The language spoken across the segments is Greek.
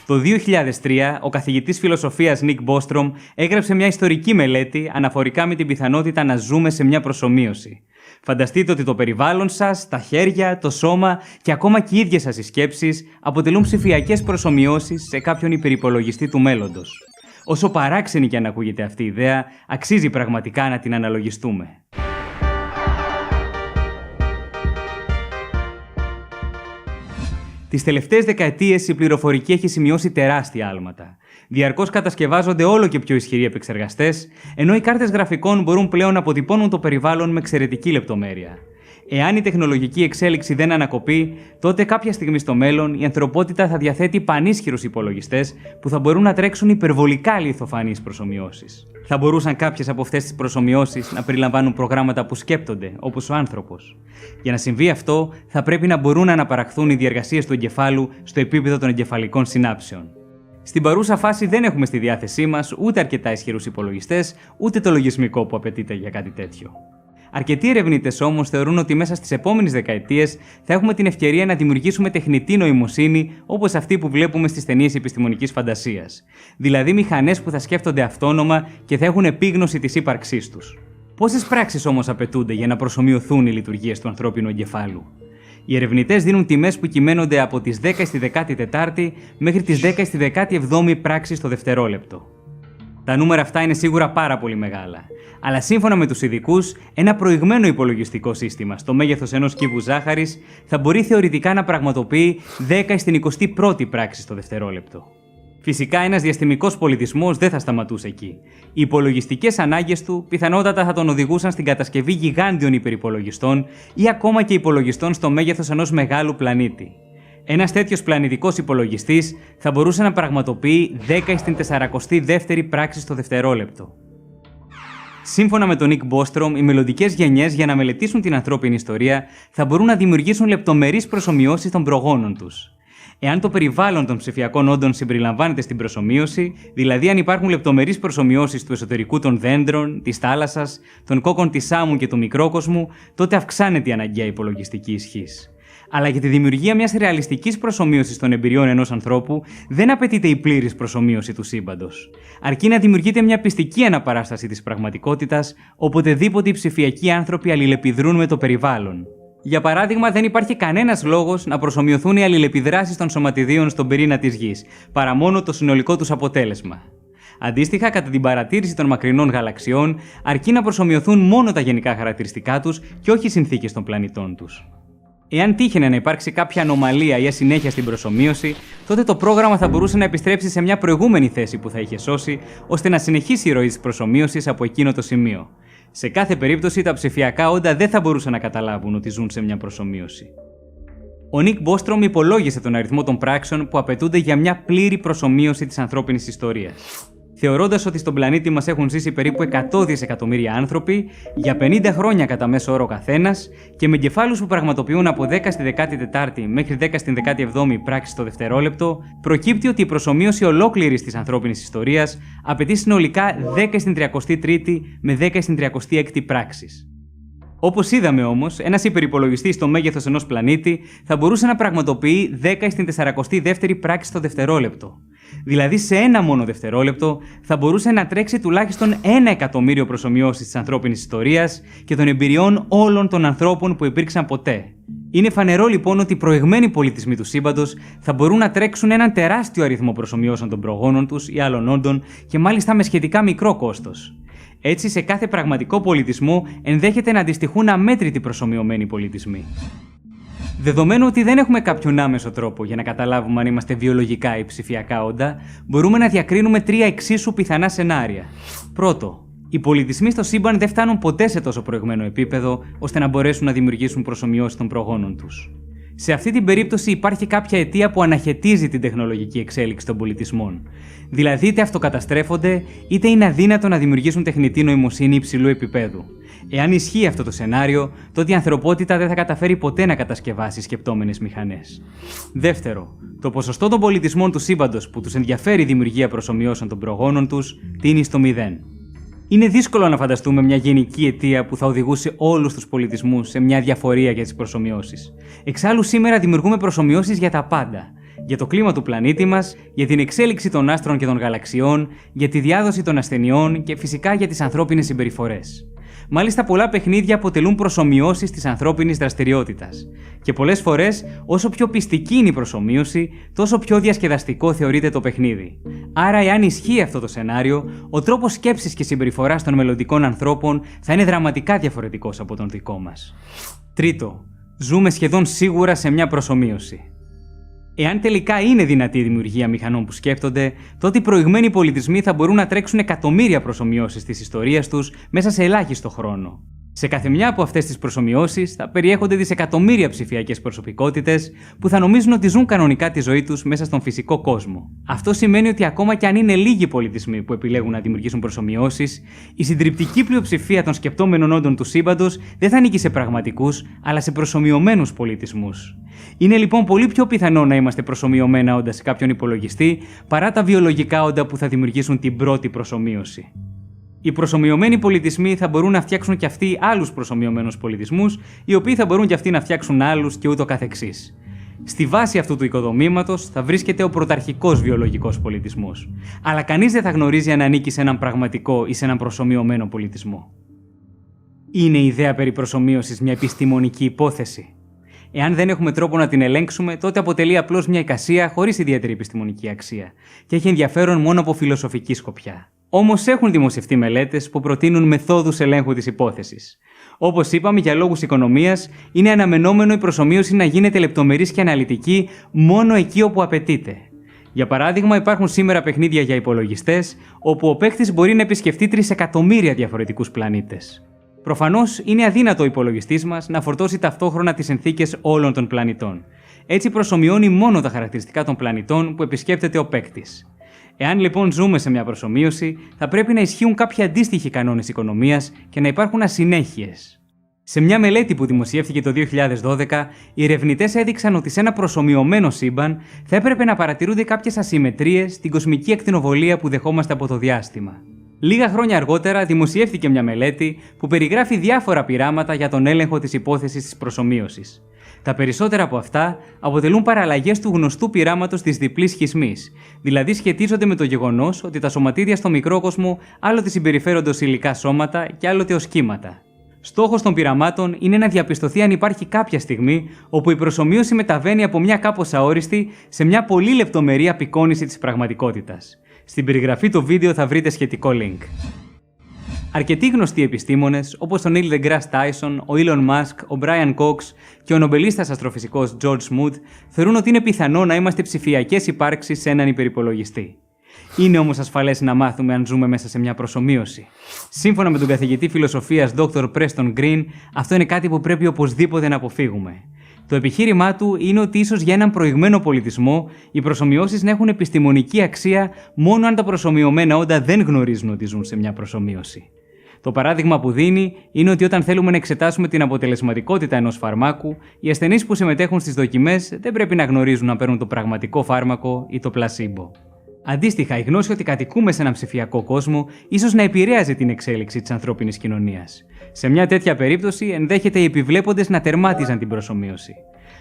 Το 2003, ο καθηγητής φιλοσοφίας Νικ Μπόστρομ έγραψε μια ιστορική μελέτη αναφορικά με την πιθανότητα να ζούμε σε μια προσομοίωση. Φανταστείτε ότι το περιβάλλον σας, τα χέρια, το σώμα και ακόμα και οι ίδιες σας οι σκέψεις αποτελούν ψηφιακές προσομοιώσεις σε κάποιον υπερυπολογιστή του μέλλοντος. Όσο παράξενη και αν ακούγεται αυτή η ιδέα, αξίζει πραγματικά να την αναλογιστούμε. Τις τελευταίες δεκαετίες η πληροφορική έχει σημειώσει τεράστια άλματα. Διαρκώς κατασκευάζονται όλο και πιο ισχυροί επεξεργαστές, ενώ οι κάρτες γραφικών μπορούν πλέον να αποτυπώνουν το περιβάλλον με εξαιρετική λεπτομέρεια. Εάν η τεχνολογική εξέλιξη δεν ανακοπεί, τότε κάποια στιγμή στο μέλλον η ανθρωπότητα θα διαθέτει πανίσχυρους υπολογιστές που θα μπορούν να τρέξουν υπερβολικά λιθοφανείς προσομοιώσεις. Θα μπορούσαν κάποιες από αυτές τις προσομοιώσεις να περιλαμβάνουν προγράμματα που σκέπτονται, όπως ο άνθρωπος. Για να συμβεί αυτό, θα πρέπει να μπορούν να αναπαραχθούν οι διεργασίες του εγκεφάλου στο επίπεδο των εγκεφαλικών συνάψεων. Στην παρούσα φάση δεν έχουμε στη διάθεσή μας ούτε αρκετά ισχυρούς υπολογιστές, ούτε το λογισμικό που απαιτείται για κάτι τέτοιο. Αρκετοί ερευνητές όμως θεωρούν ότι μέσα στις επόμενες δεκαετίες θα έχουμε την ευκαιρία να δημιουργήσουμε τεχνητή νοημοσύνη όπως αυτή που βλέπουμε στις ταινίες επιστημονικής φαντασίας. Δηλαδή μηχανές που θα σκέφτονται αυτόνομα και θα έχουν επίγνωση της ύπαρξής τους. Πόσες πράξεις όμως απαιτούνται για να προσομοιωθούν οι λειτουργίες του ανθρώπινου εγκεφάλου? Οι ερευνητές δίνουν τιμές που κυμαίνονται από τις 10 στη 14η μέχρι τις 10 στη 17η πράξεις το δευτερόλεπτο. Τα νούμερα αυτά είναι σίγουρα πάρα πολύ μεγάλα. Αλλά σύμφωνα με τους ειδικούς, ένα προηγμένο υπολογιστικό σύστημα στο μέγεθος ενός κύβου ζάχαρης θα μπορεί θεωρητικά να πραγματοποιεί 10 στην 21η πράξη στο δευτερόλεπτο. Φυσικά, ένας διαστημικός πολιτισμός δεν θα σταματούσε εκεί. Οι υπολογιστικές ανάγκες του πιθανότατα θα τον οδηγούσαν στην κατασκευή γιγάντιων υπερυπολογιστών ή ακόμα και υπολογιστών στο μέγεθος ενός μεγάλου πλανήτη. Ένας τέτοιος πλανητικός υπολογιστής θα μπορούσε να πραγματοποιεί 10 στην 42η πράξη στο δευτερόλεπτο. Σύμφωνα με τον Νικ Μπόστρομ, οι μελλοντικές γενιές για να μελετήσουν την ανθρώπινη ιστορία θα μπορούν να δημιουργήσουν λεπτομερείς προσομοιώσεις των προγόνων τους. Εάν το περιβάλλον των ψηφιακών όντων συμπεριλαμβάνεται στην προσομοίωση, δηλαδή αν υπάρχουν λεπτομερείς προσομοιώσεις του εσωτερικού των δέντρων, της θάλασσας, των κόκκων της άμμου και του μικρόκοσμου, τότε αυξάνεται η αναγκαία υπολογιστική ισχύς. Αλλά για τη δημιουργία μιας ρεαλιστικής προσομοίωσης των εμπειριών ενός ανθρώπου δεν απαιτείται η πλήρης προσομοίωση του σύμπαντος. Αρκεί να δημιουργείται μια πιστική αναπαράσταση της πραγματικότητας, οποτεδήποτε οι ψηφιακοί άνθρωποι αλληλεπιδρούν με το περιβάλλον. Για παράδειγμα, δεν υπάρχει κανένας λόγος να προσομοιωθούν οι αλληλεπιδράσεις των σωματιδίων στον πυρήνα της Γης, παρά μόνο το συνολικό τους αποτέλεσμα. Αντίστοιχα, κατά την παρατήρηση των μακρινών γαλαξιών, αρκεί να προσομοιωθούν μόνο τα γενικά χαρακτηριστικά τους και όχι οι συνθήκες των πλανητών τους. Εάν τύχαινε να υπάρξει κάποια ανομαλία ή ασυνέχεια στην προσομοίωση, τότε το πρόγραμμα θα μπορούσε να επιστρέψει σε μια προηγούμενη θέση που θα είχε σώσει, ώστε να συνεχίσει η ροή της προσομοίωσης από εκείνο το σημείο. Σε κάθε περίπτωση, τα ψηφιακά όντα δεν θα μπορούσαν να καταλάβουν ότι ζουν σε μια προσομοίωση. Ο Νικ Μπόστρομ υπολόγισε τον αριθμό των πράξεων που απαιτούνται για μια πλήρη προσομοίωση της ανθρώπινης ιστορίας. Θεωρώντας ότι στον πλανήτη μας έχουν ζήσει περίπου 100 δισεκατομμύρια άνθρωποι, για 50 χρόνια κατά μέσο όρο καθένας, και με εγκεφάλους που πραγματοποιούν από 10 στη 14η μέχρι 10 στην 17η πράξη το δευτερόλεπτο, προκύπτει ότι η προσομοίωση ολόκληρης της ανθρώπινης ιστορίας απαιτεί συνολικά 10 στην 33η με 10 στην 36η πράξεις. Όπως είδαμε όμως, ένας υπερυπολογιστής στο μέγεθος ενός πλανήτη θα μπορούσε να πραγματοποιεί 10 στην 42η πράξη το δευτερόλεπτο. Δηλαδή, σε ένα μόνο δευτερόλεπτο θα μπορούσε να τρέξει τουλάχιστον 1 εκατομμύριο προσομοιώσεις της ανθρώπινης ιστορίας και των εμπειριών όλων των ανθρώπων που υπήρξαν ποτέ. Είναι φανερό λοιπόν ότι οι προηγμένοι πολιτισμοί του σύμπαντος θα μπορούν να τρέξουν έναν τεράστιο αριθμό προσομοιώσεων των προγόνων τους ή άλλων όντων και μάλιστα με σχετικά μικρό κόστος. Έτσι, σε κάθε πραγματικό πολιτισμό ενδέχεται να αντιστοιχούν αμέτρητοι προσομοιωμένοι πολιτισμοί. Δεδομένου ότι δεν έχουμε κάποιον άμεσο τρόπο για να καταλάβουμε αν είμαστε βιολογικά ή ψηφιακά όντα, μπορούμε να διακρίνουμε 3 εξίσου πιθανά σενάρια. Πρώτο, οι πολιτισμοί στο σύμπαν δεν φτάνουν ποτέ σε τόσο προηγμένο επίπεδο, ώστε να μπορέσουν να δημιουργήσουν προσομοιώσεις των προγόνων τους. Σε αυτή την περίπτωση υπάρχει κάποια αιτία που αναχαιτίζει την τεχνολογική εξέλιξη των πολιτισμών. Δηλαδή, είτε αυτοκαταστρέφονται, είτε είναι αδύνατο να δημιουργήσουν τεχνητή νοημοσύνη υψηλού επίπεδου. Εάν ισχύει αυτό το σενάριο, τότε η ανθρωπότητα δεν θα καταφέρει ποτέ να κατασκευάσει σκεπτόμενες μηχανές. Δεύτερο, το ποσοστό των πολιτισμών του σύμπαντος που τους ενδιαφέρει η δημιουργία προσομοιώσεων των προγόνων τους τείνει στο 0. Είναι δύσκολο να φανταστούμε μια γενική αιτία που θα οδηγούσε όλους τους πολιτισμούς σε μια διαφορία για τις προσομοιώσεις. Εξάλλου, σήμερα δημιουργούμε προσομοιώσεις για τα πάντα. Για το κλίμα του πλανήτη μας, για την εξέλιξη των άστρων και των γαλαξιών, για τη διάδοση των ασθενειών και φυσικά για τις ανθρώπινες συμπεριφορές. Μάλιστα, πολλά παιχνίδια αποτελούν προσομοιώσεις της ανθρώπινης δραστηριότητας. Και πολλές φορές, όσο πιο πιστική είναι η προσομοίωση, τόσο πιο διασκεδαστικό θεωρείται το παιχνίδι. Άρα, εάν ισχύει αυτό το σενάριο, ο τρόπος σκέψης και συμπεριφοράς των μελλοντικών ανθρώπων θα είναι δραματικά διαφορετικός από τον δικό μας. Τρίτο, ζούμε σχεδόν σίγουρα σε μια προσομοίωση. Εάν τελικά είναι δυνατή η δημιουργία μηχανών που σκέφτονται, τότε οι προηγμένοι πολιτισμοί θα μπορούν να τρέξουν εκατομμύρια προσομοιώσεις της ιστορίας τους μέσα σε ελάχιστο χρόνο. Σε κάθε μια από αυτές τις προσομοιώσεις θα περιέχονται δισεκατομμύρια ψηφιακές προσωπικότητες που θα νομίζουν ότι ζουν κανονικά τη ζωή τους μέσα στον φυσικό κόσμο. Αυτό σημαίνει ότι ακόμα κι αν είναι λίγοι πολιτισμοί που επιλέγουν να δημιουργήσουν προσομοιώσεις, η συντριπτική πλειοψηφία των σκεπτόμενων όντων του σύμπαντος δεν θα ανήκει σε πραγματικούς, αλλά σε προσομοιωμένους πολιτισμούς. Είναι λοιπόν πολύ πιο πιθανό να είμαστε προσομοιωμένα όντα σε κάποιον υπολογιστή παρά τα βιολογικά όντα που θα δημιουργήσουν την πρώτη προσομοίωση. Οι προσομοιωμένοι πολιτισμοί θα μπορούν να φτιάξουν κι αυτοί άλλους προσομοιωμένους πολιτισμούς, οι οποίοι θα μπορούν κι αυτοί να φτιάξουν άλλους και ούτω καθεξής. Στη βάση αυτού του οικοδομήματος θα βρίσκεται ο πρωταρχικός βιολογικός πολιτισμός. Αλλά κανείς δεν θα γνωρίζει αν ανήκει σε έναν πραγματικό ή σε έναν προσομοιωμένο πολιτισμό. Είναι η ιδέα περί προσομοίωσης μια επιστημονική υπόθεση? Εάν δεν έχουμε τρόπο να την ελέγξουμε, τότε αποτελεί απλώς μια εικασία χωρίς ιδιαίτερη επιστημονική αξία και έχει ενδιαφέρον μόνο από φιλοσοφική σκοπιά. Όμως έχουν δημοσιευτεί μελέτες που προτείνουν μεθόδους ελέγχου της υπόθεσης. Όπως είπαμε, για λόγους οικονομίας, είναι αναμενόμενο η προσομοίωση να γίνεται λεπτομερής και αναλυτική μόνο εκεί όπου απαιτείται. Για παράδειγμα, υπάρχουν σήμερα παιχνίδια για υπολογιστές, όπου ο παίκτης μπορεί να επισκεφτεί 3 εκατομμύρια διαφορετικούς πλανήτες. Προφανώς, είναι αδύνατο ο υπολογιστής μας να φορτώσει ταυτόχρονα τις συνθήκες όλων των πλανητών. Έτσι, προσομοιώνει μόνο τα χαρακτηριστικά των πλανητών που επισκέπτεται ο παίκτης. Εάν λοιπόν ζούμε σε μια προσομοίωση, θα πρέπει να ισχύουν κάποιοι αντίστοιχοι κανόνες οικονομίας και να υπάρχουν ασυνέχειες. Σε μια μελέτη που δημοσιεύτηκε το 2012, οι ερευνητές έδειξαν ότι σε ένα προσομοιωμένο σύμπαν θα έπρεπε να παρατηρούνται κάποιες ασυμμετρίες στην κοσμική ακτινοβολία που δεχόμαστε από το διάστημα. Λίγα χρόνια αργότερα δημοσιεύτηκε μια μελέτη που περιγράφει διάφορα πειράματα για τον έλεγχο της υπόθεσης της προσομοίωσης. Τα περισσότερα από αυτά αποτελούν παραλλαγές του γνωστού πειράματος της διπλής σχισμής, δηλαδή σχετίζονται με το γεγονός ότι τα σωματίδια στο μικρόκοσμο άλλοτε συμπεριφέρονται ως υλικά σώματα και άλλοτε ως κύματα. Στόχος των πειραμάτων είναι να διαπιστωθεί αν υπάρχει κάποια στιγμή όπου η προσομοίωση μεταβαίνει από μια κάπως αόριστη σε μια πολύ λεπτομερή απεικόνιση της πραγματικότητας. Στην περιγραφή του βίντεο θα βρείτε σχετικό link. Αρκετοί γνωστοί επιστήμονες, όπως ο Neil deGrasse Tyson, ο Elon Musk, ο Brian Cox και ο νομπελίστας αστροφυσικός George Smoot, θεωρούν ότι είναι πιθανό να είμαστε ψηφιακές υπάρξεις σε έναν υπερυπολογιστή. Είναι όμως ασφαλές να μάθουμε αν ζούμε μέσα σε μια προσομοίωση? Σύμφωνα με τον καθηγητή φιλοσοφίας Dr. Preston Green, αυτό είναι κάτι που πρέπει οπωσδήποτε να αποφύγουμε. Το επιχείρημά του είναι ότι ίσως για έναν προηγμένο πολιτισμό οι προσομοιώσεις να έχουν επιστημονική αξία μόνο αν τα προσομοιωμένα όντα δεν γνωρίζουν ότι ζουν σε μια προσομοίωση. Το παράδειγμα που δίνει είναι ότι όταν θέλουμε να εξετάσουμε την αποτελεσματικότητα ενός φαρμάκου, οι ασθενείς που συμμετέχουν στις δοκιμές δεν πρέπει να γνωρίζουν να παίρνουν το πραγματικό φάρμακο ή το πλασίμπο. Αντίστοιχα, η γνώση ότι κατοικούμε σε έναν ψηφιακό κόσμο ίσως να επηρέαζε την εξέλιξη της ανθρώπινης κοινωνίας. Σε μια τέτοια περίπτωση, ενδέχεται οι επιβλέποντες να τερμάτιζαν την προσομοίωση.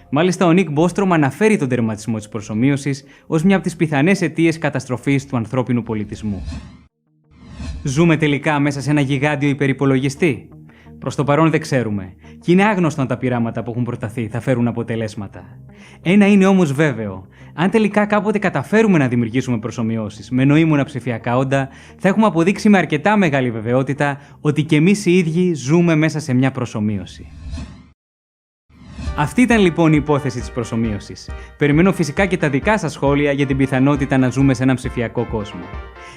Μάλιστα, ο Νικ Μπόστρομ αναφέρει τον τερματισμό της προσομοίωσης ως μια από τις πιθανές αιτίες καταστροφής του ανθρώπινου πολιτισμού. Ζούμε τελικά μέσα σε ένα γιγάντιο υπερυπολογιστή? Προς το παρόν δεν ξέρουμε, και είναι άγνωστο αν τα πειράματα που έχουν προταθεί θα φέρουν αποτελέσματα. Ένα είναι όμως βέβαιο: αν τελικά κάποτε καταφέρουμε να δημιουργήσουμε προσομοιώσεις με νοήμωνα ψηφιακά όντα, θα έχουμε αποδείξει με αρκετά μεγάλη βεβαιότητα ότι και εμείς οι ίδιοι ζούμε μέσα σε μια προσομοίωση. Αυτή ήταν λοιπόν η υπόθεση της προσομοίωσης. Περιμένω φυσικά και τα δικά σας σχόλια για την πιθανότητα να ζούμε σε έναν ψηφιακό κόσμο.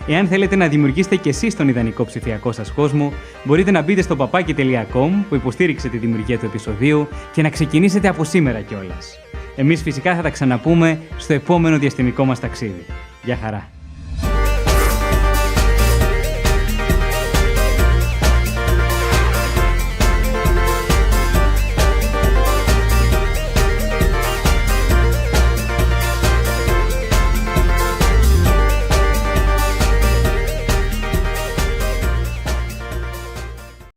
Εάν θέλετε να δημιουργήσετε κι εσείς τον ιδανικό ψηφιακό σας κόσμο, μπορείτε να μπείτε στο papaki.com που υποστήριξε τη δημιουργία του επεισοδίου και να ξεκινήσετε από σήμερα κιόλας. Εμείς φυσικά θα τα ξαναπούμε στο επόμενο διαστημικό μας ταξίδι. Γεια χαρά!